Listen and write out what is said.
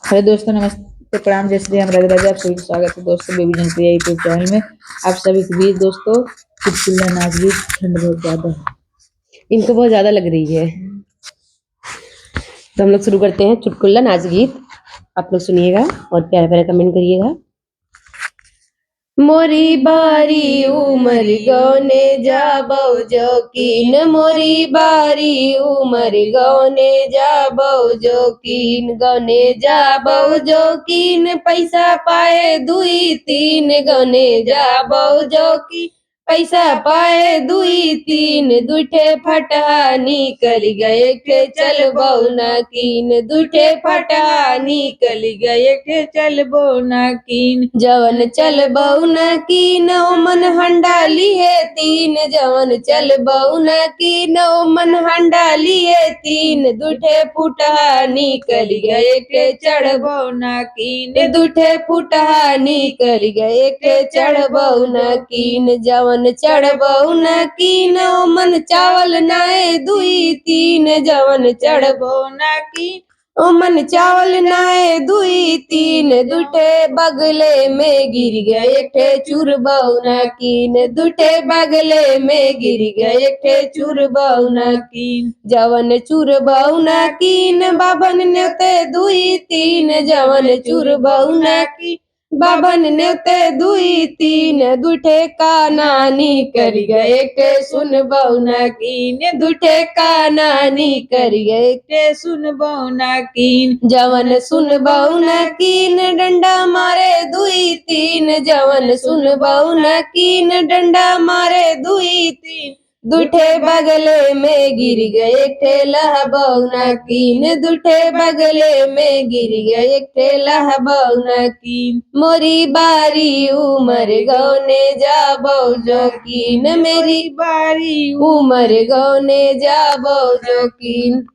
Hello दोस्तों, नमस्ते, प्रणाम, जय श्री राम, राधे राधे। आप सभी का स्वागत है दोस्तों बेबी जनप्रिया यूट्यूब चैनल में। आप सभी के बीच दोस्तों चुटकुला नाच गीत। ठंड बहुत ज्यादा है, इनको बहुत ज्यादा लग रही है, तो हम लोग शुरू करते हैं चुटकुला नाच गीत। आप लोग सुनिएगा और प्यारे प्यारे कमेंट करिएगा। मोरी बारी उमर गौने जाबो जोकीन, मोरी बारी उमर गौने जाबो जोकीन, गौने जाबो जोकीन, पैसा पाए दुई तीन, गौने जाबो जोकीन, पैसा पाए दुई तीन, दुठे फटहा निकल गए के चल बौना कीन, दुठे फटहा निकल गए के चल बौना कीन, जवन चल बौना कीन ओ मन हंडा लिए तीन, जवन चल बौना कीन ओ मन हंडा लिए तीन, दुठे फुटहा निकल गए के चढ़ बौना कीन, दुठे फुटहा निकल गए के चढ़ बौना कीन, जवन चढ़ बौना कीन ओ मन चावल नाए दुई तीन, जवन चढ़ बौना कीन ओ मन चावल नाए दुई तीन, दुठे बगले में गिर गए थे चूर बौना कीन, दुठे बगले में गिर गए थे चूर बौना कीन, जवन चूर बौना कीन बाबन नेते दुई तीन, जवन चूर बौना कीन बाबन नेते दुई तीन, दुठे कानानी कर गए के सुन बौना कीन, दुठे कानानी कर गए के सुन बौना कीन, जवन सुन बौना कीन डंडा मारे दुई तीन, जवन सुन बौना कीन डंडा मारे दुई तीन, दुठे बगले में गिर गए ठेला बौना कीन, दुठे बगले में गिर गए ठेला बौना कीन, मोरी बारी उमर गौने जाबो जोकीन, मेरी बारी उमर गौने जाबो जोकीन।